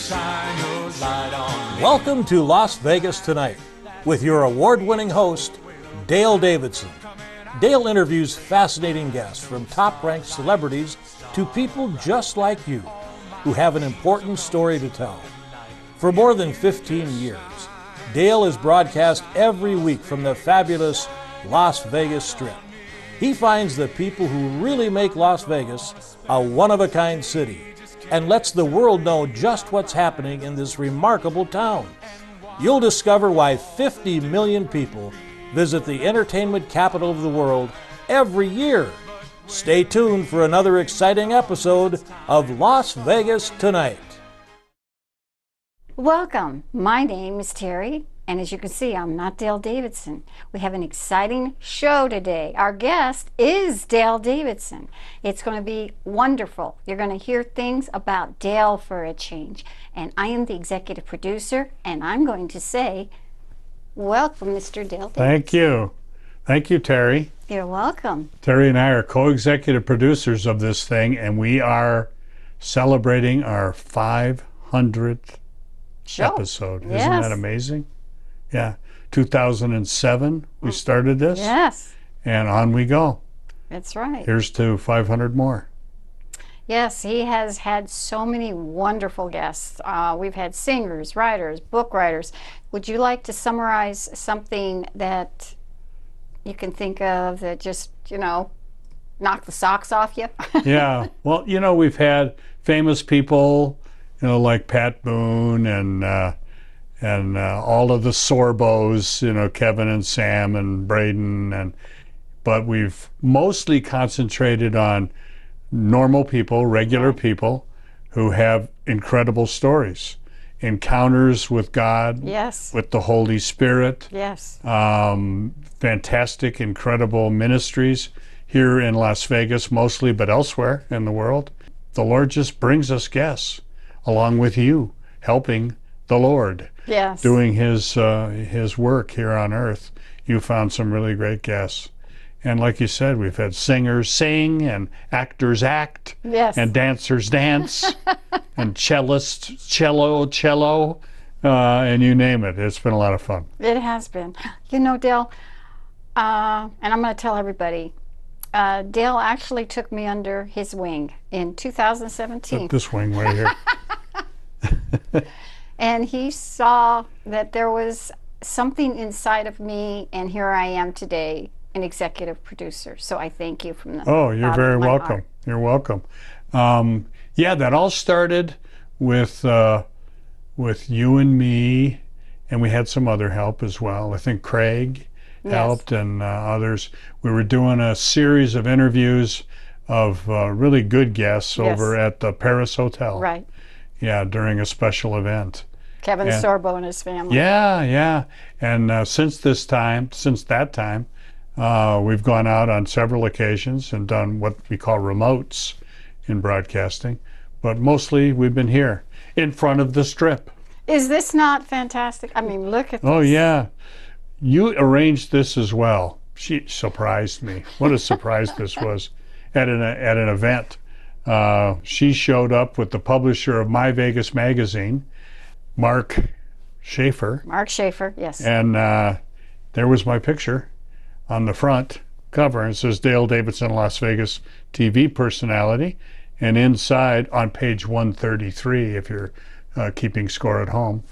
shine your light on. Welcome to Las Vegas Tonight with your award-winning host, Dale Davidson. Dale interviews fascinating guests from top-ranked celebrities to people just like you who have an important story to tell. For more than 15 years, Dale has broadcast every week from the fabulous Las Vegas Strip. He finds the people who really make Las Vegas a one-of-a-kind city and lets the world know just what's happening in this remarkable town. You'll discover why 50 million people visit the entertainment capital of the world every year. Stay tuned for another exciting episode of Las Vegas Tonight. Welcome. My name is Terry, and as you can see, I'm not Dale Davidson. We have an exciting show today. Our guest is Dale Davidson. It's going to be wonderful. You're going to hear things about Dale for a change. And I am the executive producer, and I'm going to say, welcome, Mr. Dale Davidson. Thank you. Thank you, Terry. You're welcome. Terry and I are co-executive producers of this thing, and we are celebrating our 500th episode. Yes. Isn't that amazing? Yeah. 2007, we started this. Yes. And on we go. That's right. Here's to 500 more. Yes, he has had so many wonderful guests. We've had singers, writers, book writers. Would you like to summarize something that you can think of that just, knock the socks off you? Yeah. Well, we've had famous people, like Pat Boone and all of the Sorbos, Kevin and Sam and Braden, but we've mostly concentrated on normal people, regular people who have incredible stories, encounters with God, yes, with the Holy Spirit, yes, fantastic, incredible ministries here in Las Vegas mostly, but elsewhere in the world. The Lord just brings us guests along with you, helping the Lord, yes, doing his work here on earth. You found some really great guests. And like you said, we've had singers sing and actors act, yes, and dancers dance, and cellists cello, and you name it. It's been a lot of fun. It has been. Dale, and I'm going to tell everybody, Dale actually took me under his wing in 2017. This wing right here. And he saw that there was something inside of me, and here I am today, an executive producer. So I thank you from the Oh, you're very welcome. Heart. You're welcome. Yeah, that all started with you and me, and we had some other help as well. I think Craig helped, yes, and others. We were doing a series of interviews of really good guests, yes, over at the Paris Hotel. Right. Yeah, during a special event. Kevin Sorbo and his family. Yeah, yeah. And since that time, we've gone out on several occasions and done what we call remotes in broadcasting. But mostly we've been here in front of the Strip. Is this not fantastic? I mean, look at this. Oh, yeah. You arranged this as well. She surprised me. What a surprise this was at an event. She showed up with the publisher of My Vegas magazine, Mark Schaefer. Mark Schaefer, yes. And there was my picture on the front cover, and it says Dale Davidson, Las Vegas TV personality. And inside, on page 133, if you're keeping score at home,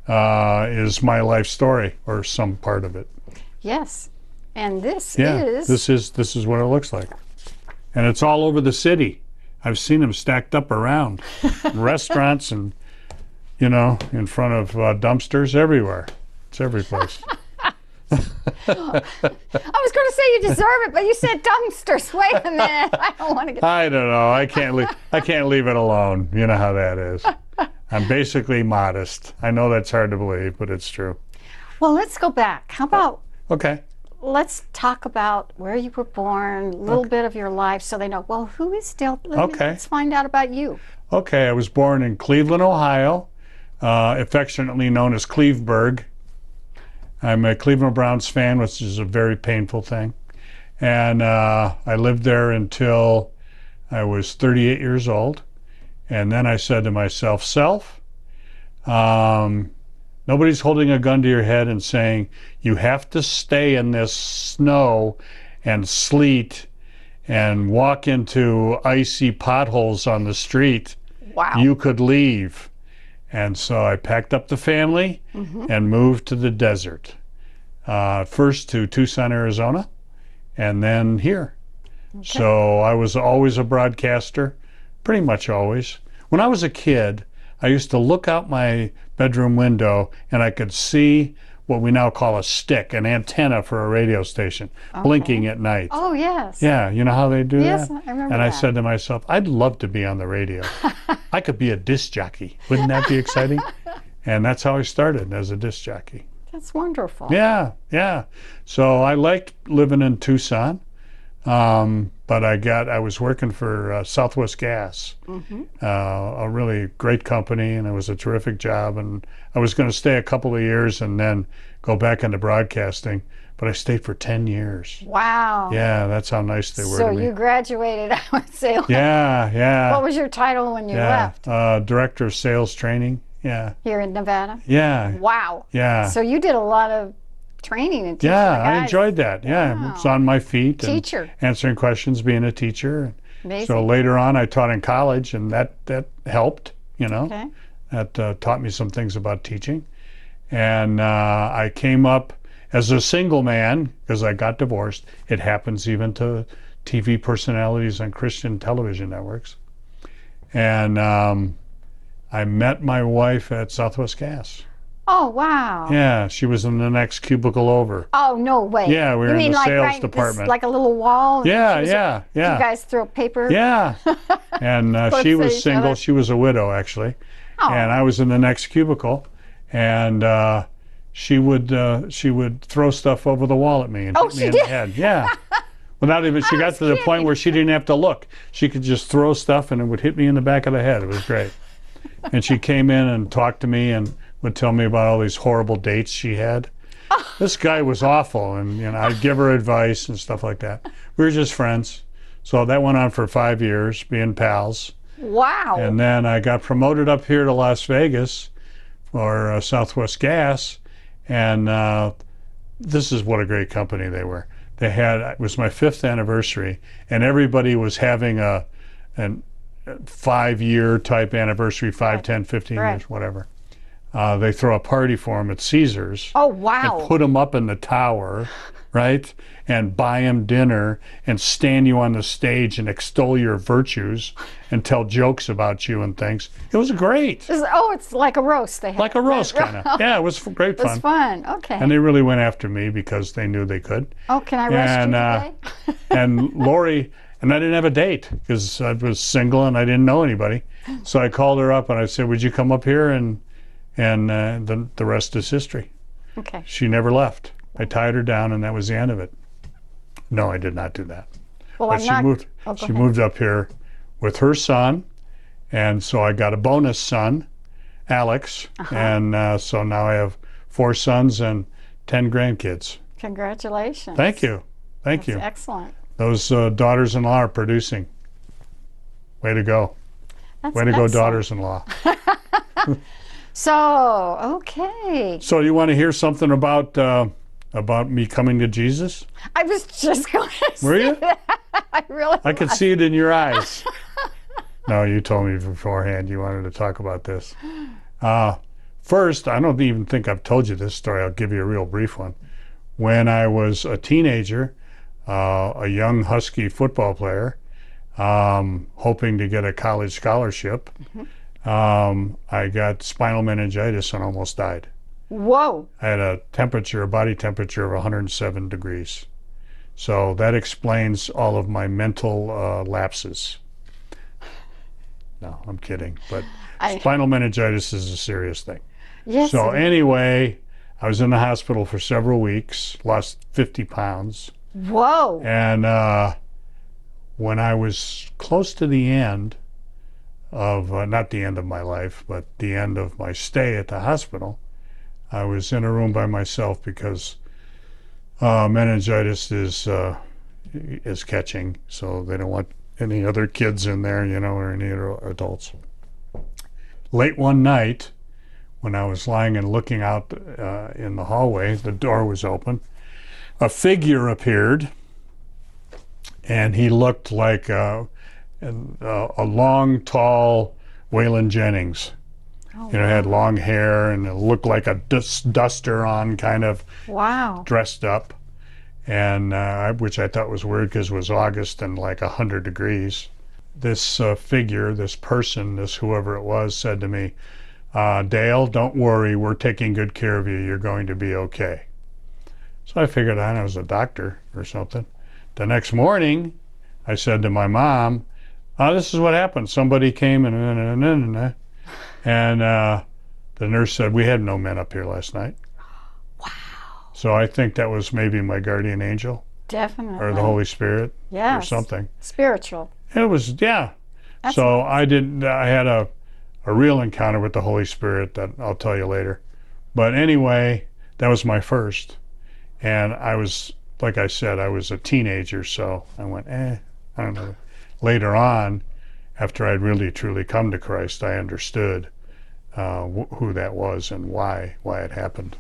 is my life story, or some part of it. Yes, and this is what it looks like. And it's all over the city. I've seen them stacked up around restaurants and, in front of dumpsters everywhere. It's every place. I was going to say you deserve it, but you said dumpsters. Wait a minute. I don't want to get. I don't know. I can't leave it alone. You know how that is. I'm basically modest. I know that's hard to believe, but it's true. Well, let's go back. How about? Okay. Let's talk about where you were born, a little bit of your life, so they know, well, who is Dale? Let's find out about you. Okay, I was born in Cleveland, Ohio, affectionately known as Cleveburg. I'm a Cleveland Browns fan, which is a very painful thing. And I lived there until I was 38 years old. And then I said to myself, Nobody's holding a gun to your head and saying, you have to stay in this snow and sleet and walk into icy potholes on the street. Wow. You could leave. And so I packed up the family and moved to the desert. First to Tucson, Arizona, and then here. Okay. So I was always a broadcaster, pretty much always. When I was a kid, I used to look out my bedroom window and I could see what we now call a stick, an antenna for a radio station, blinking at night. Oh, yes. Yeah, you know how they do that? Yes, I remember And that. I said to myself, I'd love to be on the radio. I could be a disc jockey. Wouldn't that be exciting? And that's how I started, as a disc jockey. That's wonderful. Yeah, yeah. So I liked living in Tucson, but I was working for Southwest Gas, a really great company, and it was a terrific job. And I was going to stay a couple of years and then go back into broadcasting, but I stayed for 10 years. Wow. Yeah, that's how nice they were So to me. you graduated, I would say. Yeah, yeah. What was your title when you left? Director of Sales Training. Yeah. Here in Nevada? Yeah. Wow. Yeah. So you did a lot of training and teaching. Yeah, the guys. I enjoyed that. Yeah, Wow. I was on my feet. And Teacher. answering questions, being a teacher. Amazing. So later on, I taught in college, and that helped, you know. Okay. That taught me some things about teaching. And I came up as a single man because I got divorced. It happens even to TV personalities on Christian television networks. And I met my wife at Southwest Gas. Oh, wow. Yeah, she was in the next cubicle over. Oh, no way. Yeah, we were You in mean the like sales right, department. This, like a little wall? Yeah, You guys throw paper? Yeah. And she Both was each single. other? She was a widow, actually. Oh. And I was in the next cubicle. And she would throw stuff over the wall at me and hit me in the head. Yeah. Without even, she got to the point where she didn't have to look. She could just throw stuff and it would hit me in the back of the head. It was great. And she came in and talked to me and would tell me about all these horrible dates she had. This guy was awful, and you know, I'd give her advice and stuff like that. We were just friends. So that went on for 5 years, being pals. Wow. And then I got promoted up here to Las Vegas for Southwest Gas, and this is what a great company they were. They had, it was my 5th anniversary, and everybody was having a 5-year type anniversary, 5, 10, 15 years, whatever. They throw a party for him at Caesars. Oh, wow. And put him up in the tower, right? And buy him dinner and stand you on the stage and extol your virtues and tell jokes about you and things. It was great. It's like a roast they had. Like a roast, kind of. Yeah, it was great fun. It was fun. Okay. And they really went after me because they knew they could. Oh, can I roast you today? And Lori, and I didn't have a date because I was single and I didn't know anybody. So I called her up and I said, would you come up here? And the rest is history. Okay. She never left. I tied her down and that was the end of it. No, I did not do that. Well, but she moved up here with her son, and so I got a bonus son, Alex, and so now I have 4 sons and 10 grandkids. Congratulations. Thank you. Thank you. That's excellent. Those daughters-in-law are producing. Way to go. That's Way to go, excellent. daughters-in-law. So, okay. So you want to hear something about me coming to Jesus? I was just going to say Were you? that. I could see it in your eyes. No, you told me beforehand you wanted to talk about this. First, I don't even think I've told you this story. I'll give you a real brief one. When I was a teenager, a young Husky football player, hoping to get a college scholarship, I got spinal meningitis and almost died. Whoa. I had a body temperature of 107 degrees. So that explains all of my mental lapses. No, I'm kidding. But spinal meningitis is a serious thing. Yes. So anyway, I was in the hospital for several weeks, lost 50 pounds. Whoa. And when I was close to the end of, not the end of my life, but the end of my stay at the hospital, I was in a room by myself because meningitis is catching, so they don't want any other kids in there, you know, or any other adults. Late one night, when I was lying and looking out in the hallway, the door was open. A figure appeared, and he looked like a long, tall Waylon Jennings. Oh, you know, had long hair and it looked like a duster on, kind of wow. dressed up, and which I thought was weird because it was August and like 100 degrees. This figure, this person, this whoever it was, said to me, Dale, don't worry, we're taking good care of you. You're going to be okay. So I figured I was a doctor or something. The next morning, I said to my mom, this is what happened. Somebody came and the nurse said, we had no men up here last night. Wow. So I think that was maybe my guardian angel. Definitely. Or the Holy Spirit. Yes. Or something. Spiritual. It was, yeah. That's so nice. I had a real encounter with the Holy Spirit that I'll tell you later. But anyway, that was my first. And I was, like I said, I was a teenager, so I went, I don't know. Later on, after I'd really truly come to Christ, I understood who that was and why it happened.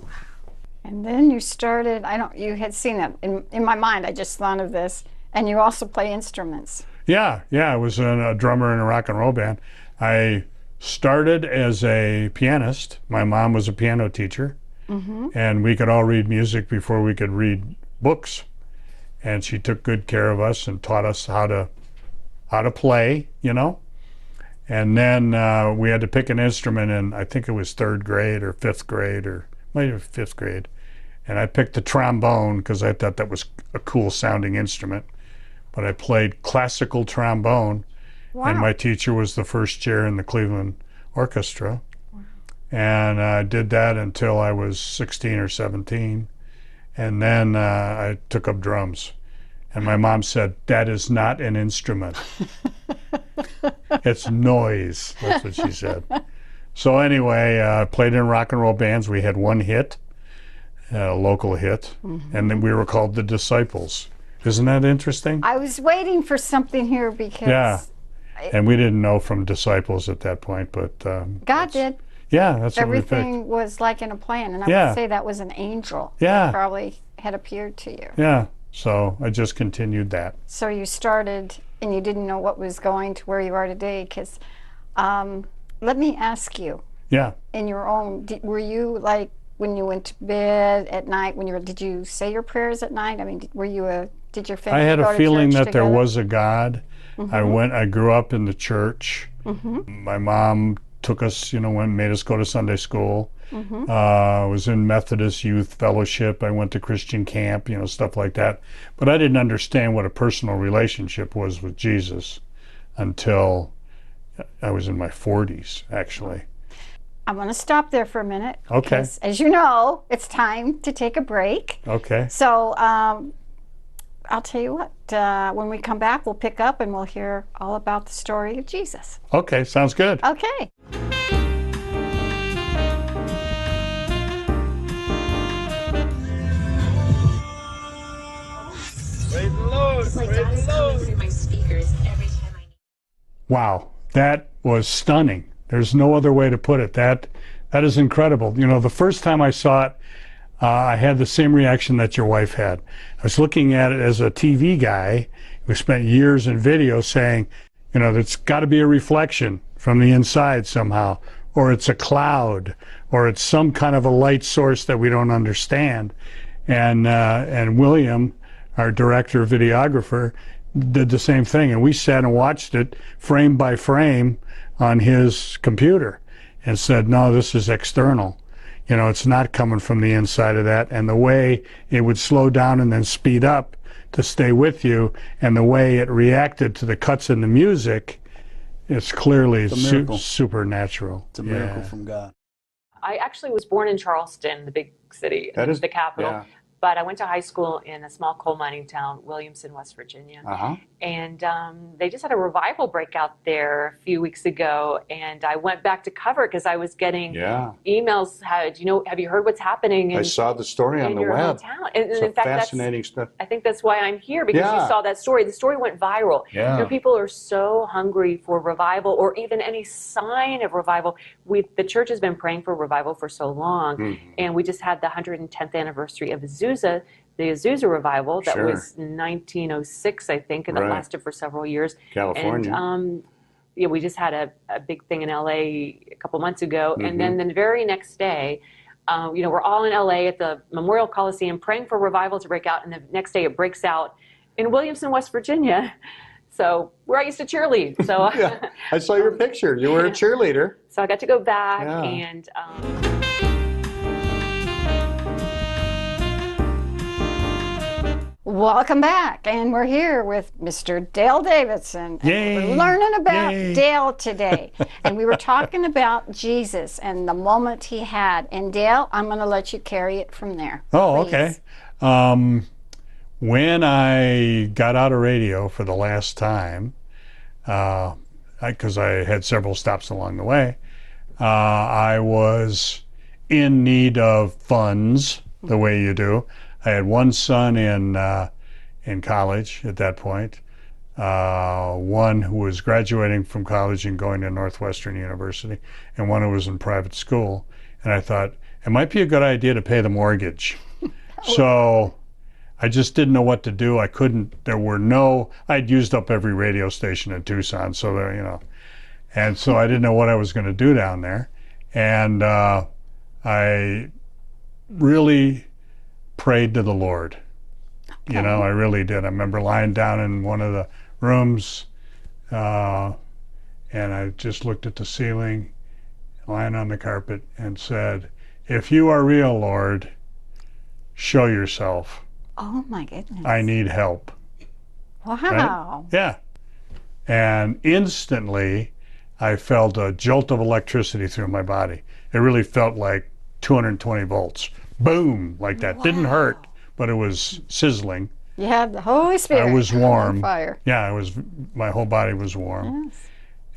And then you started, you had seen that. In my mind, I just thought of this. And you also play instruments. Yeah, I was a drummer in a rock and roll band. I started as a pianist. My mom was a piano teacher, and we could all read music before we could read books. And she took good care of us and taught us how to play, you know. And then we had to pick an instrument in, I think it was 3rd grade or 5th grade, or maybe 5th grade. And I picked the trombone because I thought that was a cool sounding instrument. But I played classical trombone. Wow. And my teacher was the first chair in the Cleveland Orchestra. Wow. And I did that until I was 16 or 17. And then I took up drums. And my mom said, that is not an instrument. It's noise. That's what she said. So anyway, I played in rock and roll bands. We had one hit, a local hit, and then we were called the Disciples. Isn't that interesting? I was waiting for something here because... Yeah, and we didn't know from Disciples at that point, but... God did. Yeah, that's what we picked. Everything was like in a plan, and I would say that was an angel that probably had appeared to you. Yeah, so I just continued that. So you started, and you didn't know what was going to where you are today, because let me ask you. Yeah. In your own, were you like, when you went to bed at night, did you say your prayers at night? I mean, did your family I had go a to feeling church that there together? was a God. I grew up in the church. My mom took us, made us go to Sunday school. I was in Methodist Youth Fellowship. I went to Christian camp, stuff like that. But I didn't understand what a personal relationship was with Jesus until I was in my 40s, actually. I'm going to stop there for a minute. Okay. Because, as you know, it's time to take a break. Okay. So I'll tell you what, when we come back, we'll pick up and we'll hear all about the story of Jesus. Okay, sounds good. Okay. Praise the Lord. It's like Praise God is the coming Lord. through my speakers every time I need. Wow, that was stunning. There's no other way to put it. That is incredible. The first time I saw it, I had the same reaction that your wife had. I was looking at it as a TV guy who spent years in video saying, there's got to be a reflection from the inside somehow, or it's a cloud, or it's some kind of a light source that we don't understand. And William, our director, videographer, did the same thing. And we sat and watched it frame by frame on his computer and said, no, this is external. It's not coming from the inside of that. And the way it would slow down and then speed up to stay with you, and the way it reacted to the cuts in the music, it's clearly supernatural. It's a miracle from God. I actually was born in Charleston, the big city, the capital. Yeah. But I went to high school in a small coal mining town, Williamson, West Virginia. And they just had a revival breakout there a few weeks ago. And I went back to cover it because I was getting emails. Have you heard what's happening? I saw the story on the web. Hometown? And it's in fact, fascinating stuff. I think that's why I'm here, because you saw that story. The story went viral. People are so hungry for revival, or even any sign of revival. The church has been praying for revival for so long, and we just had the 110th anniversary of Azusa, the Azusa revival. That was 1906, I think, and that lasted for several years. California. And, we just had a big thing in LA a couple months ago, and then the very next day, we're all in LA at the Memorial Coliseum praying for revival to break out, and the next day it breaks out in Williamson, West Virginia. So where I used to cheerlead. So I saw your picture. You were a cheerleader. So I got to go back and. Welcome back, and we're here with Mr. Dale Davidson. Yay. We're learning about Yay. Dale today, and we were talking about Jesus and the moment he had. And Dale, I'm going to let you carry it from there. Oh, please. okay. When I got out of radio for the last time, because I had several stops along the way, I was in need of funds, the way you do. I had one son in college at that point, one who was graduating from college and going to Northwestern University, and one who was in private school. And I thought, it might be a good idea to pay the mortgage. So I just didn't know what to do. I'd used up every radio station in Tucson, so there, and so I didn't know what I was going to do down there. And I really prayed to the Lord. I really did. I remember lying down in one of the rooms, and I just looked at the ceiling, lying on the carpet, and said, if you are real, Lord, show yourself. Oh my goodness. I need help. Wow. Right? Yeah. And instantly, I felt a jolt of electricity through my body. It really felt like 220 volts. Boom, like that. Wow. Didn't hurt, but it was sizzling. You had the Holy Spirit. I was warm. On fire. Yeah, my whole body was warm. Yes.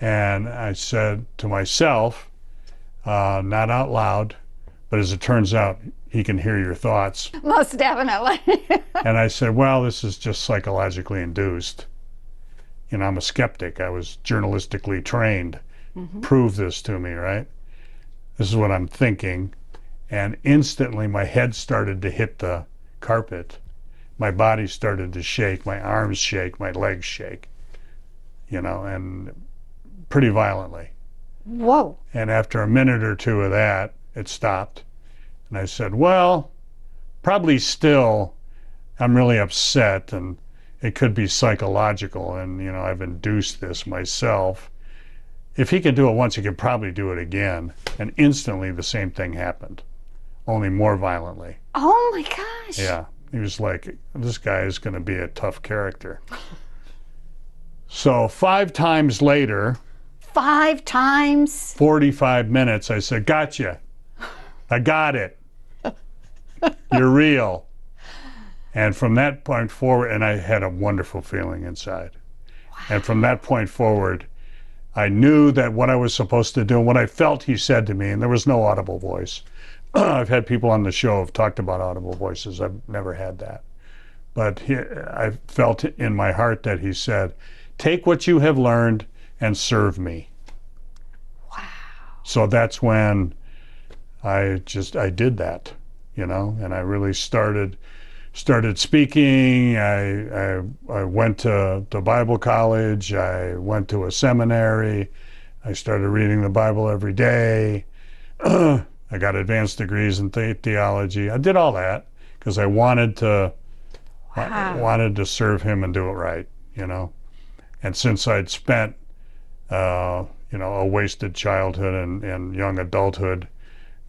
And I said to myself, not out loud, but as it turns out, he can hear your thoughts. Most definitely. And I said, well, this is just psychologically induced. I'm a skeptic. I was journalistically trained. Prove this to me, right? This is what I'm thinking. And instantly my head started to hit the carpet. My body started to shake, my arms shake, my legs shake, and pretty violently. Whoa. And after a minute or two of that, it stopped. And I said, well, probably still, I'm really upset, and it could be psychological, and, I've induced this myself. If he can do it once, he can probably do it again. And instantly the same thing happened, only more violently. Oh my gosh. Yeah. He was like, this guy is going to be a tough character. So 5 times later, 5 times? 45 minutes, I said, gotcha. I got it. You're real. And from that point forward, and I had a wonderful feeling inside. Wow. And from that point forward, I knew that what I was supposed to do, and what I felt he said to me, and there was no audible voice. I've had people on the show have talked about audible voices. I've never had that. But I felt in my heart that he said, take what you have learned and serve me. Wow. So that's when I did that, and I really started speaking. I went to Bible college. I went to a seminary. I started reading the Bible every day. I got advanced degrees in theology. I did all that because I wanted to serve him and do it right, And since I'd spent, a wasted childhood and young adulthood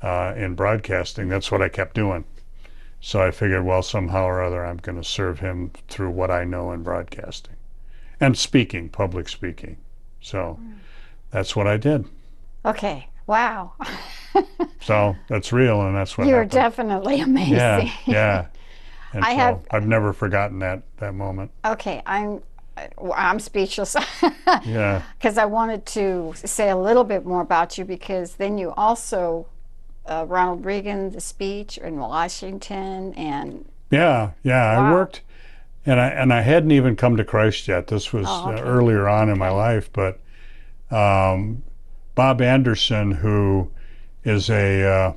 in broadcasting, that's what I kept doing. So I figured, well, somehow or other, I'm going to serve him through what I know in broadcasting and speaking, public speaking. So that's what I did. Okay. Wow. So that's real, and that's what You're happened. definitely amazing. Yeah. And I've never forgotten that moment. Okay, I'm speechless. Yeah. Because I wanted to say a little bit more about you, because then you also Ronald Reagan, the speech in Washington, and yeah, wow. I worked, and I hadn't even come to Christ yet. This was earlier on in my life, but Bob Anderson, who is a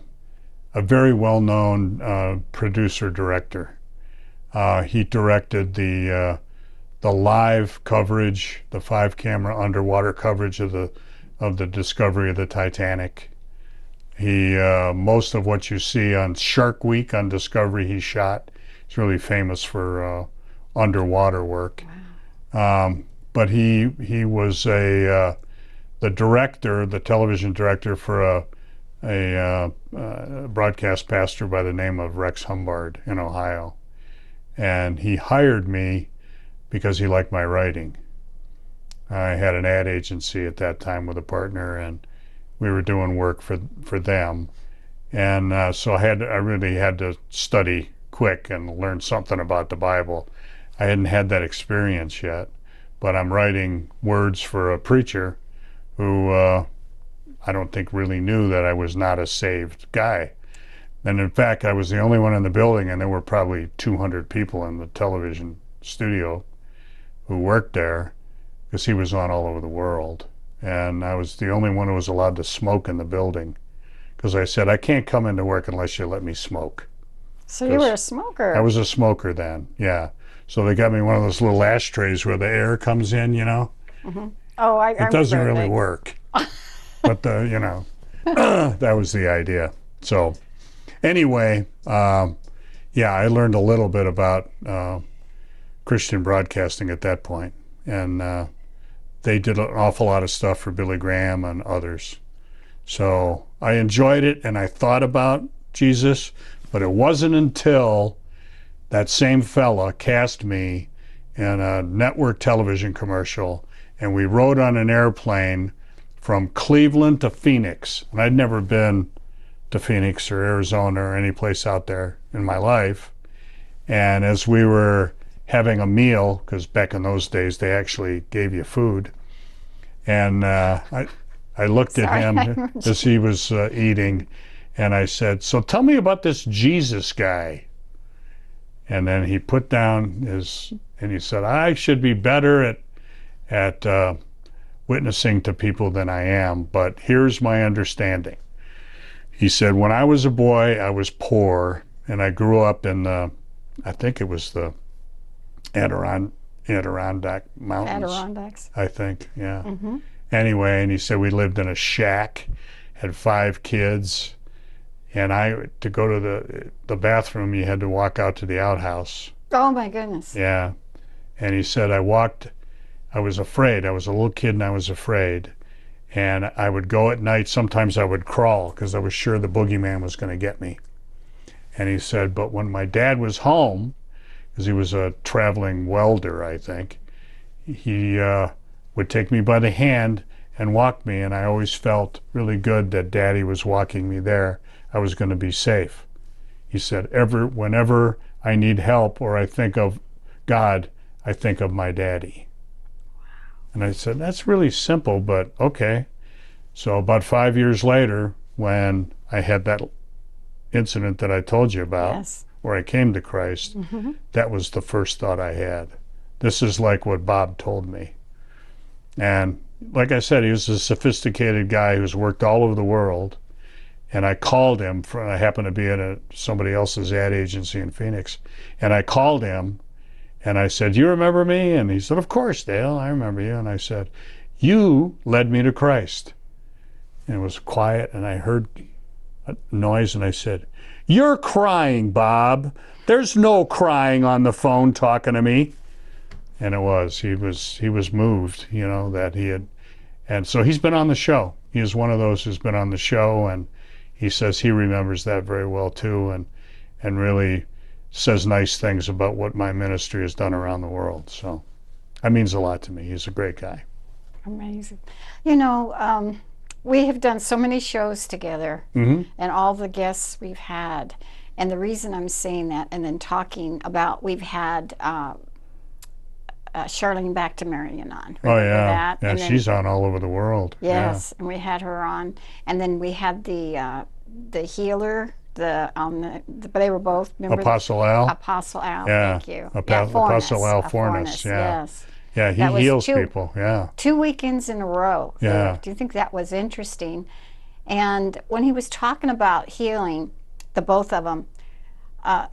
very well-known producer director. He directed the live coverage, the 5-camera underwater coverage of the discovery of the Titanic. He most of what you see on Shark Week on Discovery he shot. He's really famous for underwater work. Wow. But he was the director, the television director for a broadcast pastor by the name of Rex Humbard in Ohio. And he hired me because he liked my writing. I had an ad agency at that time with a partner, and we were doing work for them. And so I really had to study quick and learn something about the Bible. I hadn't had that experience yet, but I'm writing words for a preacher who I don't think really knew that I was not a saved guy. And in fact, I was the only one in the building, and there were probably 200 people in the television studio who worked there, because he was on all over the world. And I was the only one who was allowed to smoke in the building, because I said, I can't come into work unless you let me smoke. So you were a smoker. I was a smoker then, yeah. So they got me one of those little ashtrays where the air comes in, you know. Mm-hmm. Oh, it doesn't really work. But that was the idea. So anyway, yeah, I learned a little bit about Christian broadcasting at that point, and they did an awful lot of stuff for Billy Graham and others. So I enjoyed it, and I thought about Jesus, but it wasn't until that same fella cast me in a network television commercial, and we rode on an airplane from Cleveland to Phoenix. And I'd never been to Phoenix or Arizona or any place out there in my life. And as we were having a meal, because back in those days they actually gave you food, and I looked at him as he was eating, and I said, so tell me about this Jesus guy. And then he put down and he said, I should be better at witnessing to people than I am, but here's my understanding. He said, when I was a boy, I was poor, and I grew up in I think it was the Adirondack Mountains. Adirondacks. I think, yeah. Mm-hmm. Anyway, and he said we lived in a shack, had 5 kids, and to go to the bathroom, you had to walk out to the outhouse. Oh my goodness. Yeah. And he said I was afraid. I was a little kid and I was afraid. And I would go at night, sometimes I would crawl because I was sure the boogeyman was going to get me. And he said, but when my dad was home, because he was a traveling welder, I think, he would take me by the hand and walk me, and I always felt really good that Daddy was walking me there. I was going to be safe. He said, whenever I need help or I think of God, I think of my daddy. And I said, that's really simple, but okay. So about 5 years later, when I had that incident that I told you about, yes, where I came to Christ, mm-hmm, that was the first thought I had. This is like what Bob told me. And like I said, he was a sophisticated guy who's worked all over the world. And I called him, I happened to be at somebody else's ad agency in Phoenix, and I called him and I said, you remember me? And he said, of course, Dale, I remember you. And I said, you led me to Christ. And it was quiet, and I heard a noise, and I said, you're crying, Bob. There's no crying on the phone talking to me. And it was. He was moved, you know, that he had. And so he's been on the show. He is one of those who's been on the show, and he says he remembers that very well too, and really says nice things about what my ministry has done around the world. So that means a lot to me. He's a great guy. Amazing. You know, we have done so many shows together, mm-hmm, and all the guests we've had. And the reason I'm saying that, and then talking about, we've had Charlene back to Marion on. Oh, Remember yeah. that? Yeah, And then, she's on all over the world. yes, and we had her on. And then we had the healer, but they were both, remember? Apostle Al. Apostle Al, Yeah. thank you. Apostle Al Fornes, yeah. Yes. Yeah, he That was heals 2 people, yeah. 2 weekends in a row. Yeah. Do you think that was interesting? And when he was talking about healing, the both of them,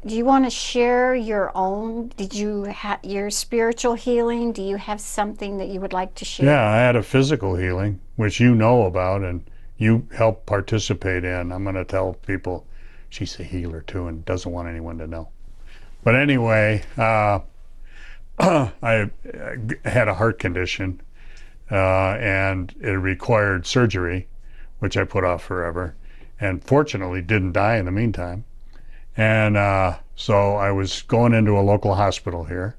do you want to share your own? Did you have your spiritual healing? Do you have something that you would like to share? Yeah, I had a physical healing, which you know about and you helped participate in. I'm going to tell people she's a healer too and doesn't want anyone to know. But anyway, I had a heart condition and it required surgery, which I put off forever, and fortunately didn't die in the meantime. And so I was going into a local hospital here,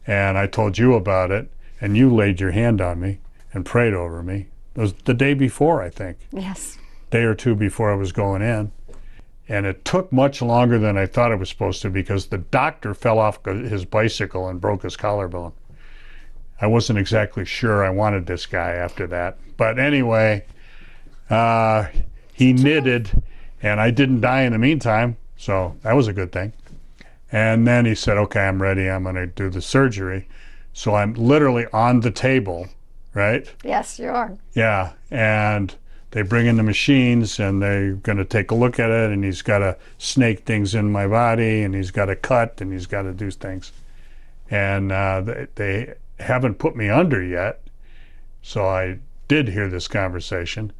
and I told you about it, and you laid your hand on me and prayed over me. It was the day before, I think. Yes. Day or two before I was going in. And it took much longer than I thought it was supposed to because the doctor fell off his bicycle and broke his collarbone. I wasn't exactly sure I wanted this guy after that. But anyway, he knitted, and I didn't die in the meantime. So that was a good thing. And then he said, okay, I'm ready. I'm going to do the surgery. So I'm literally on the table, right? Yes, you are. Yeah. And they bring in the machines and they're going to take a look at it. And he's got to snake things in my body and he's got to cut and he's got to do things. And they haven't put me under yet. So I did hear this conversation.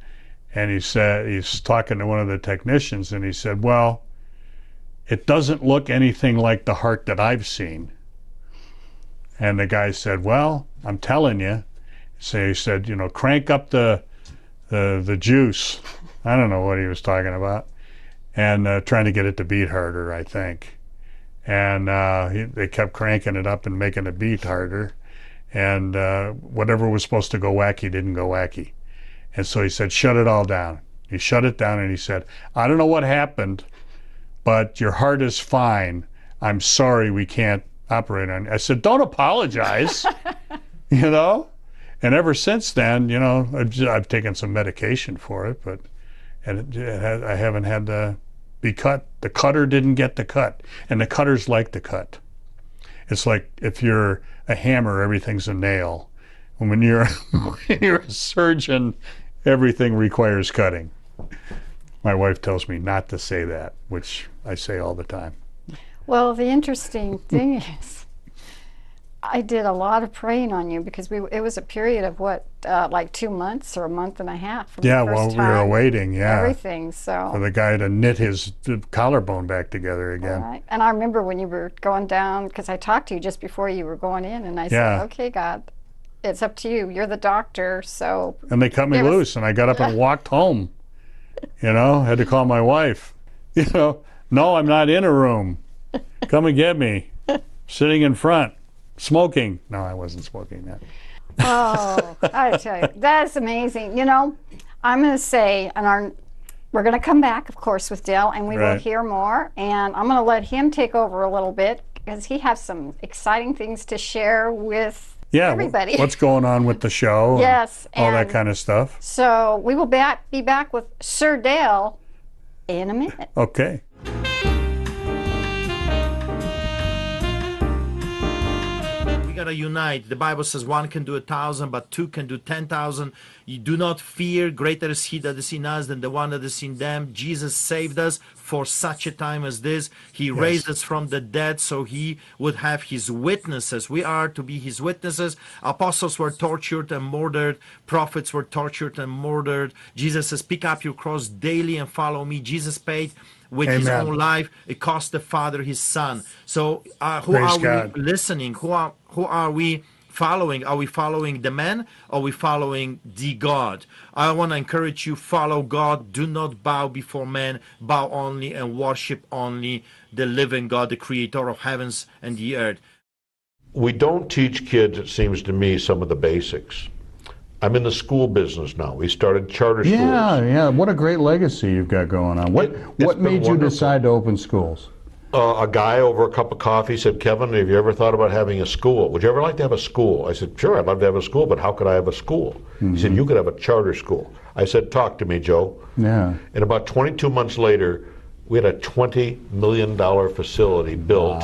And he said, he's talking to one of the technicians and he said, well, it doesn't look anything like the heart that I've seen. And the guy said, well, I'm telling you. So he said, you know, crank up the juice. I don't know what he was talking about. And trying to get it to beat harder, I think. And they kept cranking it up and making it beat harder. And whatever was supposed to go wacky didn't go wacky. And so he said, shut it all down. He shut it down and he said, I don't know what happened, but your heart is fine. I'm sorry we can't operate on it. I said, don't apologize, you know? And ever since then, you know, I've taken some medication for it, but I haven't had to be cut. The cutter didn't get the cut, and the cutters like the cut. It's like if you're a hammer, everything's a nail. And when you're a surgeon, everything requires cutting. My wife tells me not to say that, which I say all the time. Well, the interesting thing is, I did a lot of praying on you because it was a period of what, like 2 months or a month and a half from the first we time. were waiting, yeah. Everything, so. For the guy to knit his collarbone back together again. Right. And I remember when you were going down, because I talked to you just before you were going in, and I said, okay, God, it's up to you. You're the doctor, so. And they cut me loose, and I got up and walked home. You know, had to call my wife. You know, no, I'm not in a room. Come and get me. Sitting in front, smoking. No, I wasn't smoking that. Oh, I tell you, that's amazing. You know, I'm going to say, we're going to come back, of course, with Dale, and we will hear more. And I'm going to let him take over a little bit because he has some exciting things to share with everybody. What's going on with the show? Yes, and all that kind of stuff. So we will be back with Sir Dale in a minute. Okay. We gotta unite. The Bible says 1 can do 1,000, but 2 can do 10,000. You do not fear. Greater is he that is in us than the one that is in them. Jesus saved us for such a time as this. He raised us from the dead so he would have his witnesses. We are to be his witnesses. Apostles were tortured and murdered. Prophets were tortured and murdered. Jesus says, pick up your cross daily and follow me. Jesus paid with his own life. It cost the Father his Son. So who are we listening? Who are we following? Are we following the man? Or are we following the God? I want to encourage you, follow God. Do not bow before man. Bow only and worship only the living God, the creator of heavens and the earth. We don't teach kids, it seems to me, some of the basics. I'm in the school business now. We started charter schools. Yeah. What a great legacy you've got going on. What made you decide to open schools? A guy over a cup of coffee said, Kevin, have you ever thought about having a school? Would you ever like to have a school? I said, sure, I'd love to have a school, but how could I have a school? He said, you could have a charter school. I said, talk to me, Joe. Yeah. And about 22 months later, we had a $20 million facility built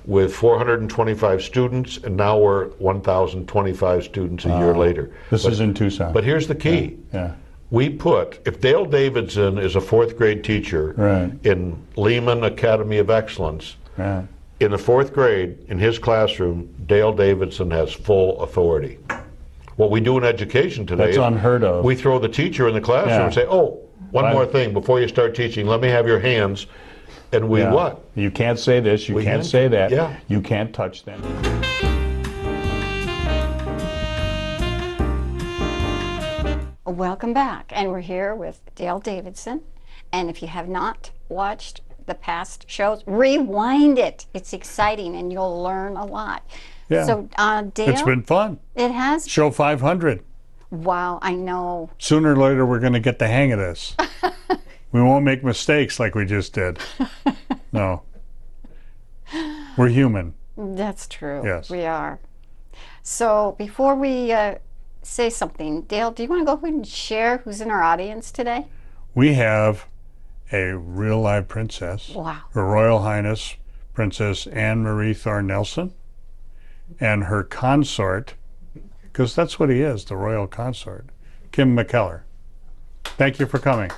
with 425 students, and now we're 1,025 students a year later. This is in Tucson. But here's the key. Yeah. We put, if Dale Davidson is a fourth grade teacher in Lehman Academy of Excellence, in the fourth grade, in his classroom, Dale Davidson has full authority. What we do in education today is unheard of. We throw the teacher in the classroom and say, oh, one more thing before you start teaching, let me have your hands. And we what? You can't say this, you can't say that, yeah. You can't touch them. Welcome back, and we're here with Dale Davidson. And if you have not watched the past shows, rewind it. It's exciting, and you'll learn a lot. Yeah. So, Dale, it's been fun. It has. Show 500. Wow, I know. Sooner or later, we're going to get the hang of this. We won't make mistakes like we just did. No. We're human. That's true. Yes. We are. So before we say something, Dale, do you want to go ahead and share who's in our audience today? We have a real live princess. Wow. Her Royal Highness Princess Anne Marie Thorne Nelson, and her consort, because that's what he is, the royal consort, Kim McKellar. Thank you for coming.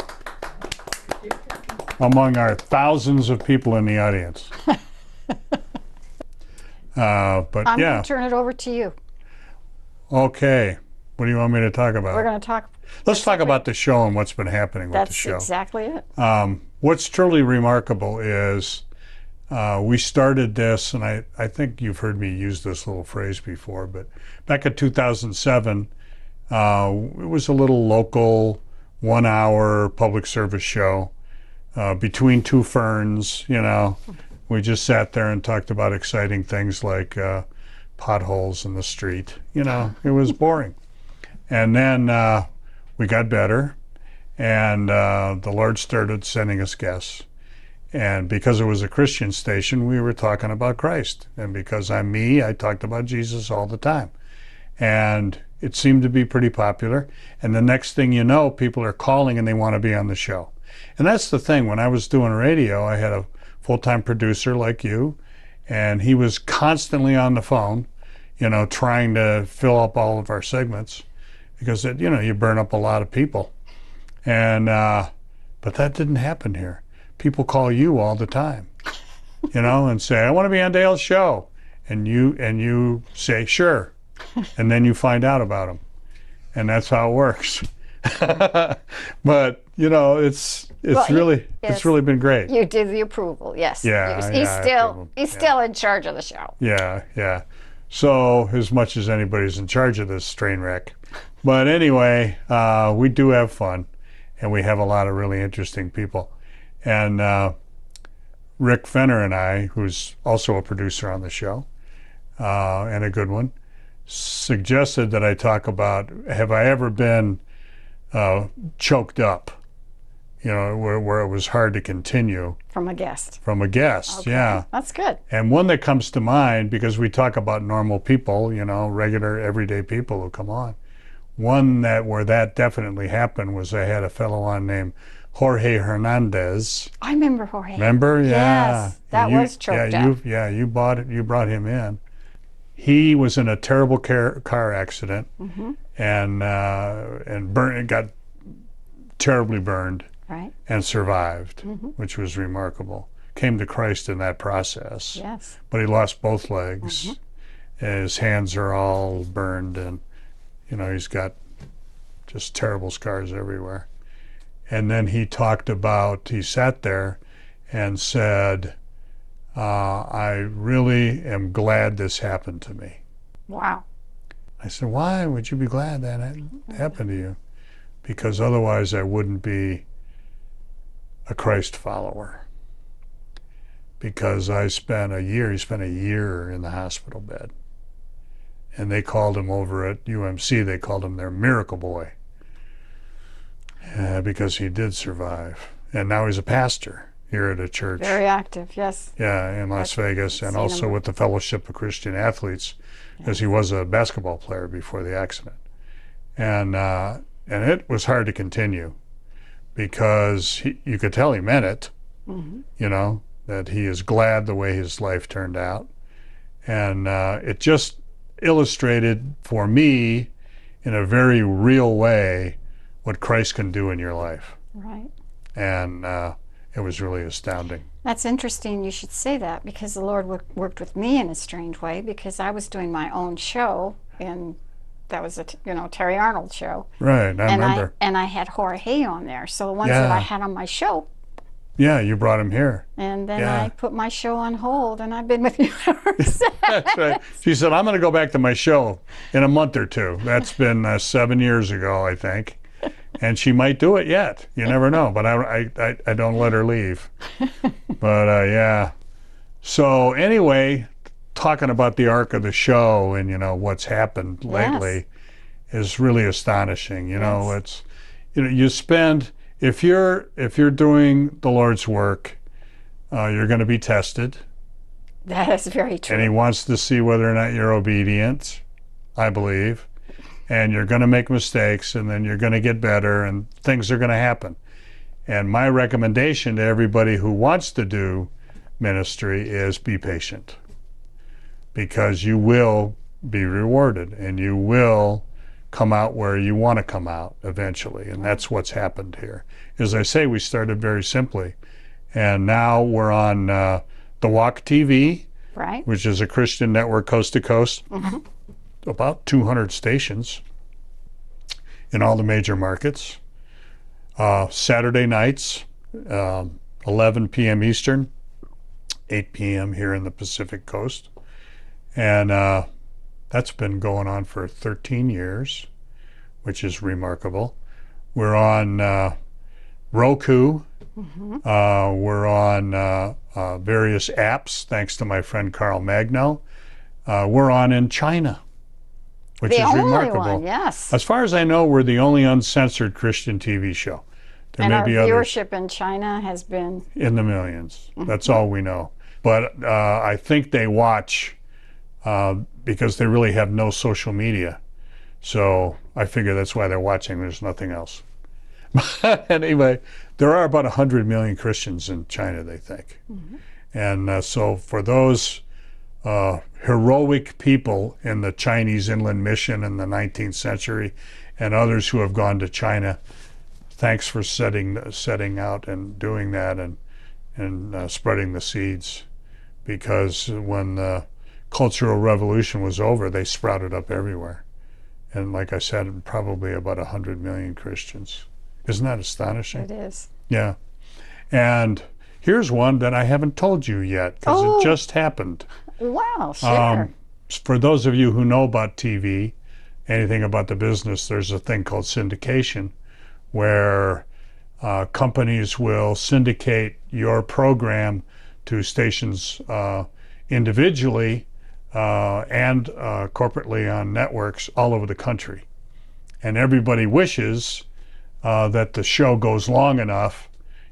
Among our thousands of people in the audience. But I'm yeah. going to turn it over to you. Okay. What do you want me to talk about? We're going to talk. Let's talk about the show and what's been happening with the show. That's exactly it. What's truly remarkable is we started this, and I think you've heard me use this little phrase before, but back in 2007, it was a little local 1-hour public service show between two ferns, you know. We just sat there and talked about exciting things like potholes in the street. You know, it was boring. And then we got better, and the Lord started sending us guests. And because it was a Christian station, we were talking about Christ. And because I'm me, I talked about Jesus all the time. And it seemed to be pretty popular. And the next thing you know, people are calling and they want to be on the show. And that's the thing. When I was doing radio, I had a full-time producer like you, and he was constantly on the phone, you know, trying to fill up all of our segments, because you know, you burn up a lot of people. And but that didn't happen here. People call you all the time, you know, and say, I want to be on Dale's show. And you say, sure. And then you find out about them. And that's how it works. But, you know, it's really been great. You did the approval, yes. Yeah. He's still in charge of the show. Yeah. So as much as anybody's in charge of this train wreck. But anyway, we do have fun, and we have a lot of really interesting people. And Rick Fenner and I, who's also a producer on the show, and a good one, suggested that I talk about, have I ever been choked up, you know, where it was hard to continue. From a guest. Okay. Yeah. That's good. And one that comes to mind, because we talk about normal people, you know, regular, everyday people who come on. One where that definitely happened was I had a fellow on named Jorge Hernandez. I remember Jorge. Remember? Yeah. Yes, that was choked up. You brought him in. He was in a terrible car accident, and got terribly burned, right, and survived, which was remarkable. Came to Christ in that process. Yes. But he lost both legs. His hands are all burned, and you know, he's got just terrible scars everywhere. And then he sat there and said, I really am glad this happened to me. Wow. I said, why would you be glad that happened to you? Because otherwise I wouldn't be a Christ follower. Because he spent a year in the hospital bed. And they called him over at UMC, they called him their miracle boy. Because he did survive. And now he's a pastor here at a church. Very active, yes. Yeah, in Las Vegas, and also with the Fellowship of Christian Athletes, because he was a basketball player before the accident. And it was hard to continue, because you could tell he meant it, you know, that he is glad the way his life turned out. And it just illustrated for me in a very real way what Christ can do in your life. Right. And it was really astounding. That's interesting you should say that, because the Lord worked with me in a strange way, because I was doing my own show, and that was a Terry Arnold show. Right, I remember. And I had Jorge on there, so the ones that I had on my show. Yeah, you brought him here. And then I put my show on hold, and I've been with you ever since. That's right. She said, I'm going to go back to my show in a month or two. That's been 7 years ago, I think. And she might do it yet. You never know. But I don't let her leave. But yeah. So anyway, talking about the arc of the show and, you know, what's happened lately is really astonishing. You know, it's, you know, you spend, if you're doing the Lord's work, you're going to be tested. That is very true. And he wants to see whether or not you're obedient, I believe. And you're going to make mistakes, and then you're going to get better, and things are going to happen. And my recommendation to everybody who wants to do ministry is be patient, because you will be rewarded, and you will come out where you want to come out eventually. And that's what's happened here. As I say, we started very simply, and now we're on The Walk TV, right, which is a Christian network coast to coast. About 200 stations in all the major markets. Saturday nights, 11 p.m. Eastern, 8 p.m. here in the Pacific Coast. And that's been going on for 13 years, which is remarkable. We're on Roku. We're on various apps, thanks to my friend Carl Magno. We're on in China, which is remarkable. One, yes. As far as I know, we're the only uncensored Christian TV show. There may be others. Viewership in China has been in the millions. That's all we know. But I think they watch because they really have no social media. So I figure that's why they're watching. There's nothing else. Anyway, there are about 100 million Christians in China, they think. And so for those heroic people in the Chinese inland mission in the 19th century and others who have gone to China, thanks for setting out and doing that and spreading the seeds, because when the Cultural Revolution was over, they sprouted up everywhere. And like I said, probably about 100 million Christians. Isn't that astonishing? It is. Yeah. And here's one that I haven't told you yet, because it just happened. Wow, sure. For those of you who know about TV, anything about the business, there's a thing called syndication, where companies will syndicate your program to stations individually and corporately on networks all over the country. And everybody wishes that the show goes long enough,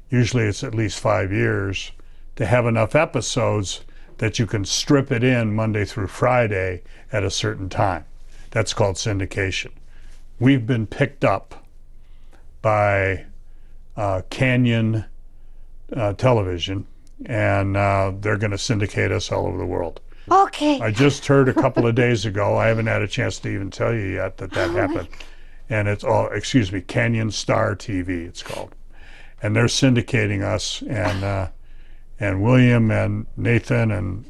usually it's at least 5 years, to have enough episodes that you can strip it in Monday through Friday at a certain time. That's called syndication. We've been picked up by Canyon Television, and they're going to syndicate us all over the world. Okay. I just heard a couple of days ago, I haven't had a chance to even tell you yet that happened. And it's Canyon Star TV, it's called. And they're syndicating us, and William and Nathan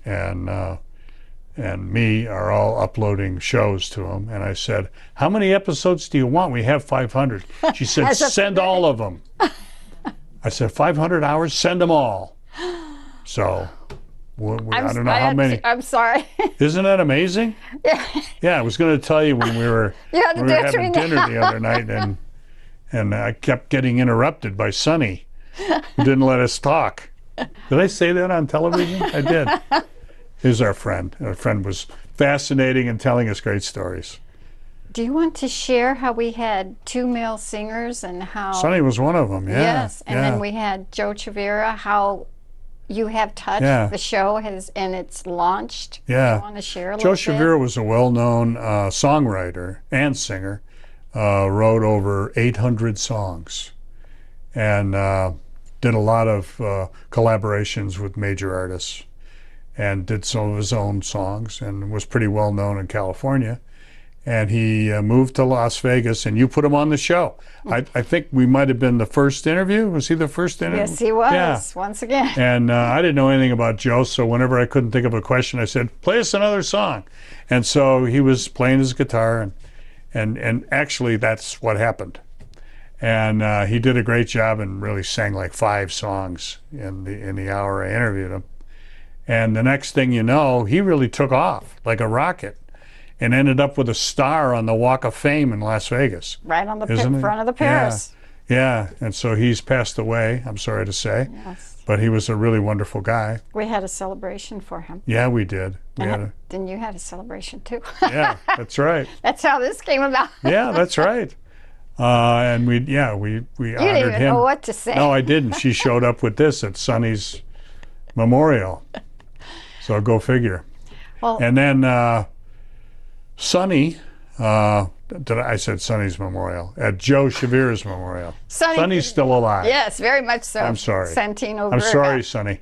and me are all uploading shows to them. And I said, how many episodes do you want? We have 500. She said, send all of them. I said, 500 hours? Send them all. So I don't know how many. I'm sorry. Isn't that amazing? Yeah, I was going to tell you when we were having dinner the other night, and I kept getting interrupted by Sonny, who didn't let us talk. Did I say that on television? I did. Here's our friend. Our friend was fascinating and telling us great stories. Do you want to share how we had 2 male singers and how... Sonny was one of them, yeah. Yes, and then we had Joe Chavira, how you have touched the show and it's launched. Yeah. Do you want to share a little bit? Joe Chavira was a well-known songwriter and singer, wrote over 800 songs, and did a lot of collaborations with major artists, and did some of his own songs, and was pretty well-known in California. And he moved to Las Vegas, and you put him on the show. I think we might have been the first interview. Was he the first interview? Yes, he was, yeah. Once again. And I didn't know anything about Joe, so whenever I couldn't think of a question, I said, play us another song. And so he was playing his guitar, and actually that's what happened. And he did a great job and really sang like 5 songs in the hour I interviewed him. And the next thing you know, he really took off like a rocket, and ended up with a star on the Walk of Fame in Las Vegas. Right on the front of the Paris. Yeah, and so he's passed away, I'm sorry to say. Yes. But he was a really wonderful guy. We had a celebration for him. Yeah, we did. Then you had a celebration too. Yeah, that's right. That's how this came about. Yeah, that's right. And we honored him. You didn't even know what to say. No, I didn't. She showed up with this at Sonny's memorial. So go figure. Well, and then Sonny, I said Sonny's memorial, at Joe Chavira's memorial. Sonny's still alive. Yes, very much so. I'm sorry. Santino Verga. I'm sorry, Sonny.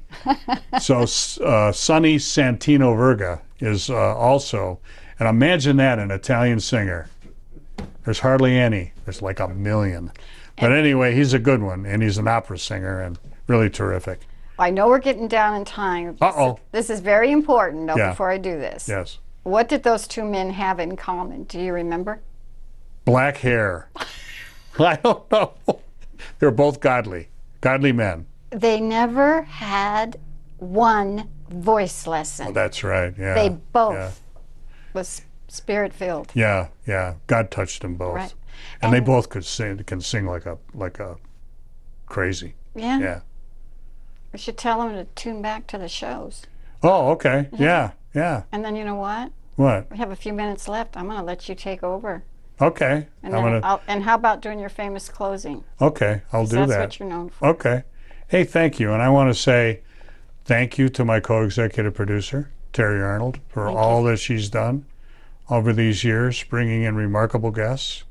So Sonny Santino Verga is also, and imagine that, an Italian singer. There's hardly any. There's like 1 million. But anyway, he's a good one, and he's an opera singer and really terrific. I know we're getting down in time. This is very important, though, before I do this. Yes. What did those 2 men have in common? Do you remember? Black hair. I don't know. They're both godly men. They never had one voice lesson. Oh, that's right, yeah. They both was spirit-filled. Yeah, yeah. God touched them both. Right. And they both can sing like a crazy. Yeah. Yeah. We should tell them to tune back to the shows. Oh, okay. Yeah. And then you know what? What? We have a few minutes left. I'm going to let you take over. Okay. And and how about doing your famous closing? Okay, I'll do that. That's what you're known for. Okay. Hey, thank you. And I want to say thank you to my co-executive producer, Terry Arnold, for all that she's done over these years, bringing in remarkable guests.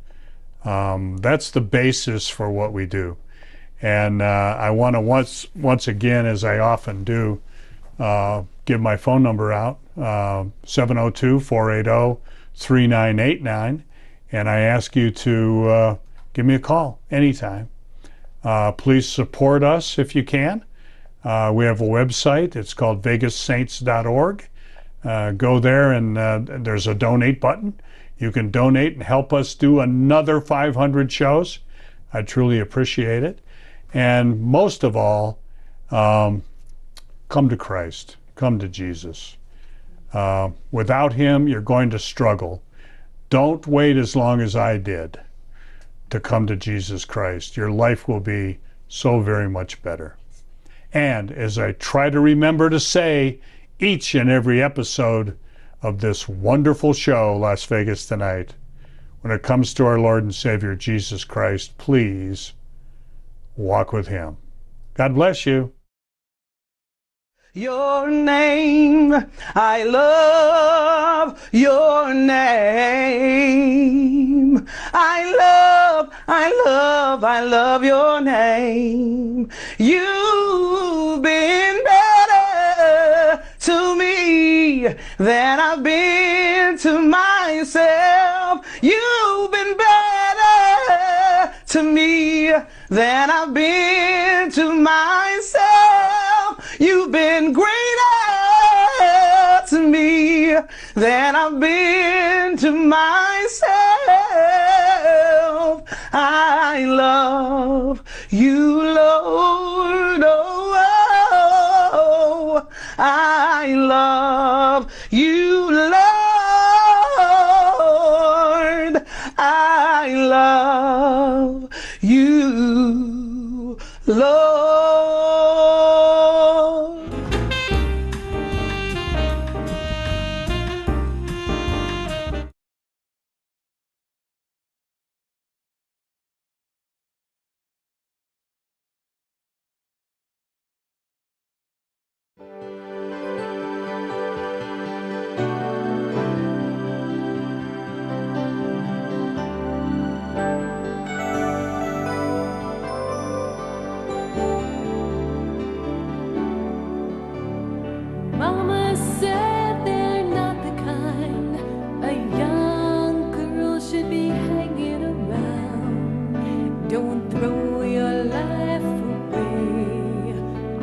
That's the basis for what we do. And I want to once again, as I often do, give my phone number out, 702-480-3989, and I ask you to give me a call anytime. Please support us if you can. We have a website. It's called vegassaints.org. Go there, and there's a donate button. You can donate and help us do another 500 shows. I truly appreciate it. And most of all, come to Christ. Come to Jesus. Without him, you're going to struggle. Don't wait as long as I did to come to Jesus Christ. Your life will be so very much better. And as I try to remember to say each and every episode of this wonderful show, Las Vegas Tonight, when it comes to our Lord and Savior Jesus Christ, please walk with him. God bless you. Your name, I love your name. I love your name. You've been better to me than I've been to myself. You've been better to me than I've been to myself. You've been greater to me than I've been to myself. I love you, Lord. Oh, I love you, Lord. I love you, Lord.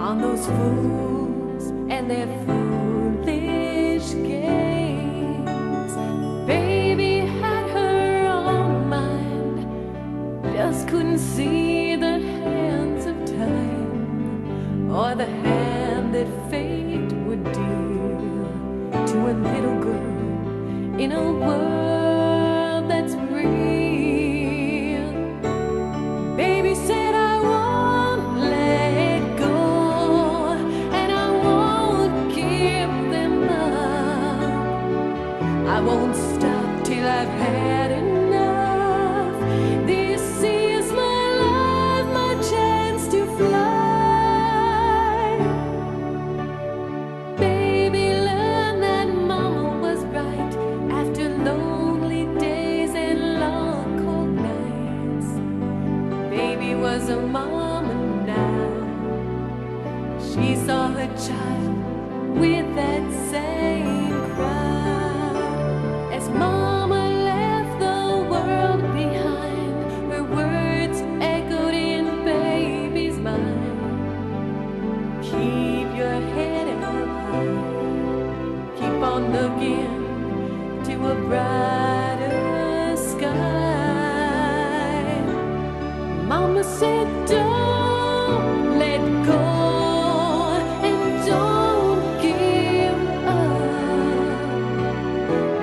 on those fools and their foolish games. Baby had her own mind, just couldn't see the hands of time, or the hand that fate would deal to a little girl in a world that's real. Baby said, I won't let go, and I won't give them up. I won't stop till I've had enough. This is my life, my chance to fly. Baby learned that mama was right after lonely days and long cold nights. Baby was a mama now. She saw her child with that same crowd. As mama left the world behind, her words echoed in baby's mind. Keep your head up high, keep on looking to a brighter sky. Mama said, don't let go, and don't give up.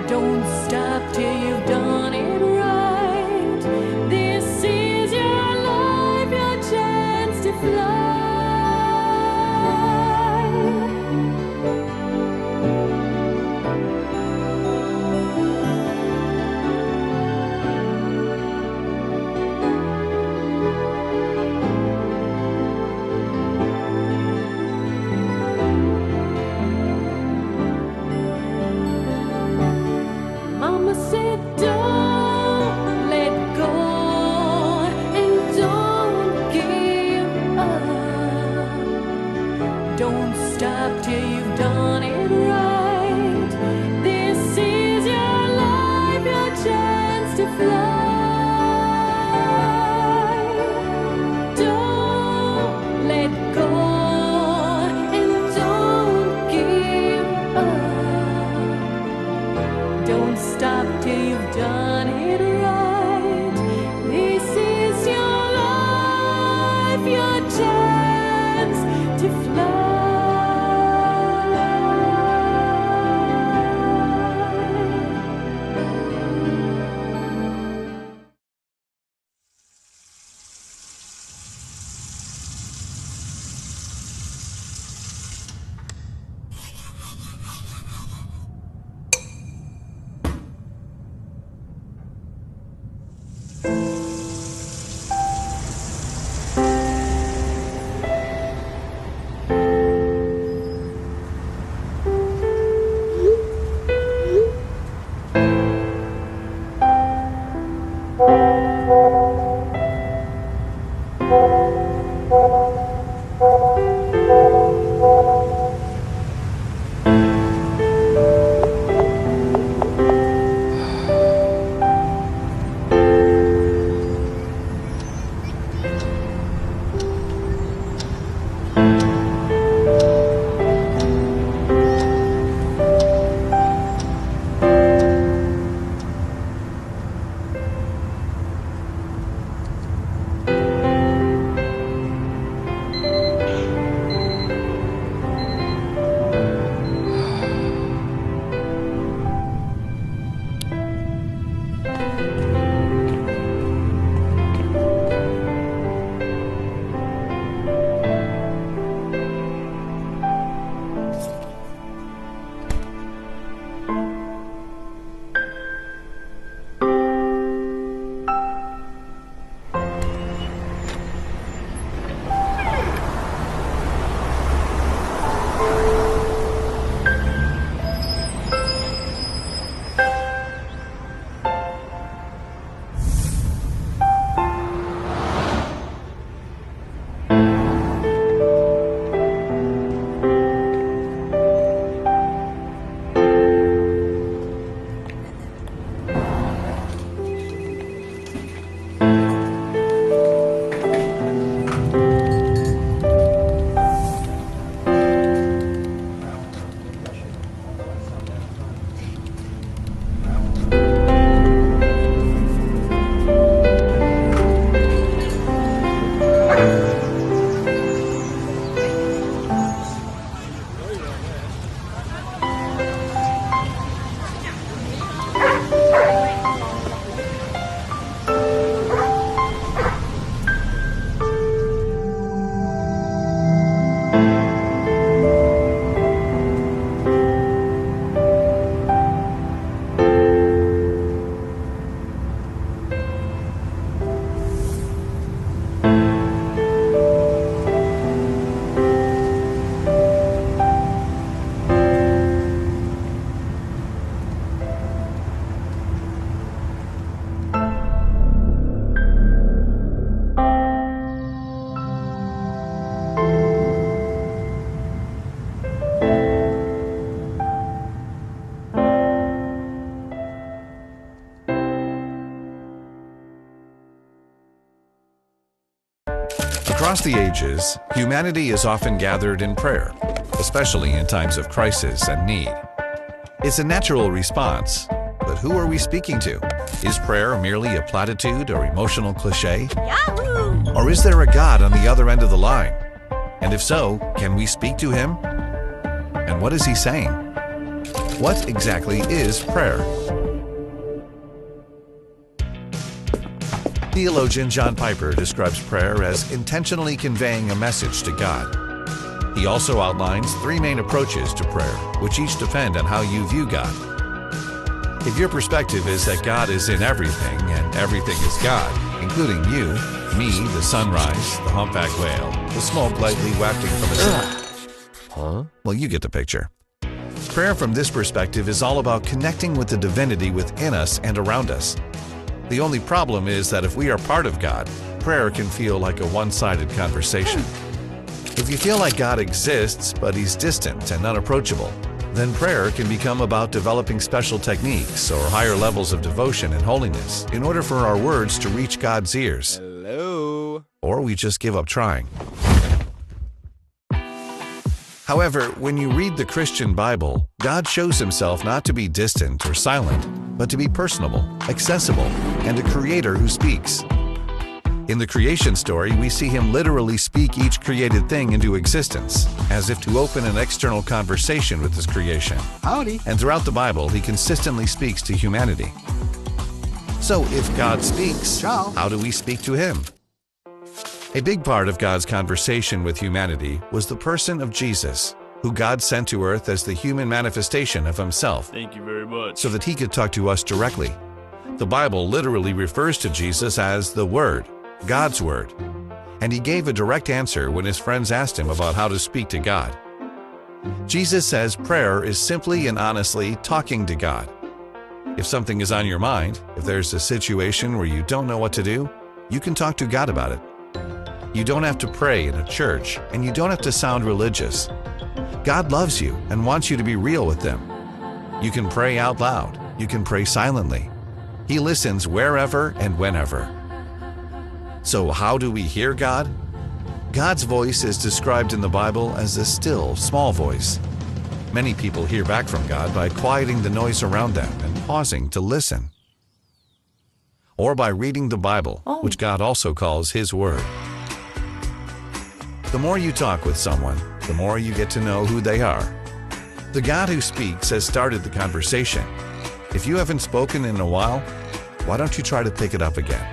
Don't stop till you've done it right. This is your life, your chance to fly. Mama said, don't let go, and don't give up. Don't stop till you've done it right. This is your life, your chance to fly. Don't let go, and don't give up. Don't stop till you've done it right. This is your life, your chance to fly. Across the ages, humanity is often gathered in prayer, especially in times of crisis and need. It's a natural response, but who are we speaking to? Is prayer merely a platitude or emotional cliche? Yahoo! Or is there a God on the other end of the line? And if so, can we speak to him? And what is he saying? What exactly is prayer? Theologian John Piper describes prayer as intentionally conveying a message to God. He also outlines 3 main approaches to prayer, which each depend on how you view God. If your perspective is that God is in everything and everything is God, including you, me, the sunrise, the humpback whale, the smoke lightly wafting from a sun. Well, you get the picture. Prayer from this perspective is all about connecting with the divinity within us and around us. The only problem is that if we are part of God, prayer can feel like a one-sided conversation. If you feel like God exists, but he's distant and unapproachable, then prayer can become about developing special techniques or higher levels of devotion and holiness in order for our words to reach God's ears. Hello. Or we just give up trying. However, when you read the Christian Bible, God shows himself not to be distant or silent, but to be personable, accessible, and a creator who speaks. In the creation story, we see him literally speak each created thing into existence, as if to open an external conversation with his creation. Howdy. And throughout the Bible, he consistently speaks to humanity. So if God speaks, how do we speak to him? A big part of God's conversation with humanity was the person of Jesus, who God sent to earth as the human manifestation of himself. Thank you very much. So that he could talk to us directly. The Bible literally refers to Jesus as the Word, God's Word. And he gave a direct answer when his friends asked him about how to speak to God. Jesus says prayer is simply and honestly talking to God. If something is on your mind, if there's a situation where you don't know what to do, you can talk to God about it. You don't have to pray in a church, and you don't have to sound religious. God loves you and wants you to be real with him. You can pray out loud. You can pray silently. He listens wherever and whenever. So how do we hear God? God's voice is described in the Bible as a still, small voice. Many people hear back from God by quieting the noise around them and pausing to listen. Or by reading the Bible, which God also calls his Word. The more you talk with someone, the more you get to know who they are. The God who speaks has started the conversation. If you haven't spoken in a while, why don't you try to pick it up again?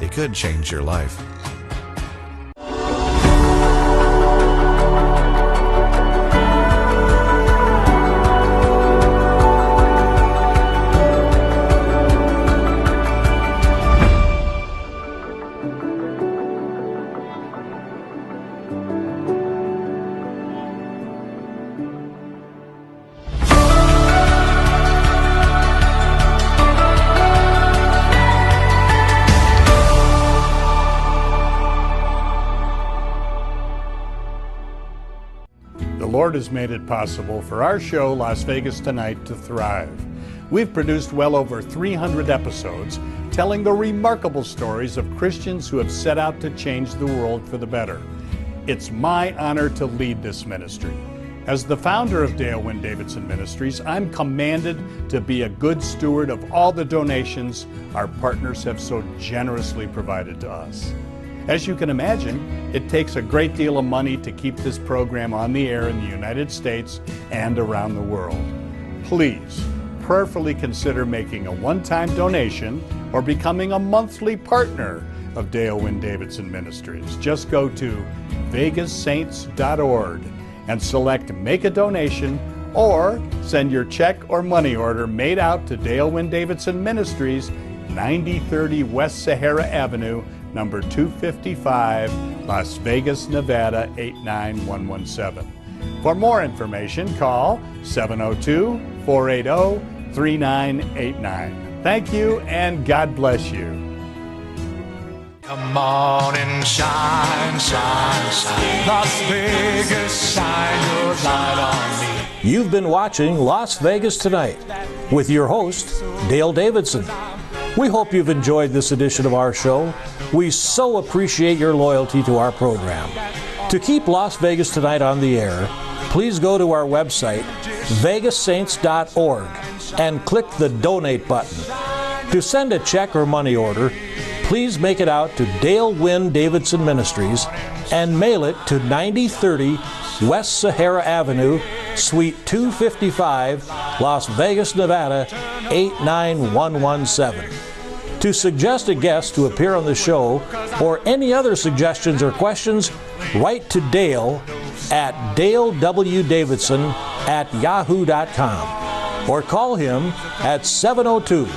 It could change your life. The Lord has made it possible for our show, Las Vegas Tonight, to thrive. We've produced well over 300 episodes telling the remarkable stories of Christians who have set out to change the world for the better. It's my honor to lead this ministry. As the founder of DaleDavidson Ministries, I'm commanded to be a good steward of all the donations our partners have so generously provided to us. As you can imagine, it takes a great deal of money to keep this program on the air in the United States and around the world. Please prayerfully consider making a one-time donation or becoming a monthly partner of DaleDavidson Ministries. Just go to vegassaints.org and select Make a Donation, or send your check or money order made out to DaleDavidson Ministries, 9030 West Sahara Avenue, number 255, Las Vegas, Nevada 89117. For more information, call 702-480-3989. Thank you, and God bless you. Come on and shine, shine, shine. Las Vegas, shine your light on me. You've been watching Las Vegas Tonight with your host, Dale Davidson. We hope you've enjoyed this edition of our show. We so appreciate your loyalty to our program. To keep Las Vegas Tonight on the air, please go to our website, vegassaints.org, and click the Donate button. To send a check or money order, please make it out to Dale Wynn Davidson Ministries and mail it to 9030 West Sahara Avenue, Suite 255, Las Vegas, Nevada, 89117. To suggest a guest to appear on the show or any other suggestions or questions, write to Dale at DaleWDavidson@yahoo.com or call him at 702-4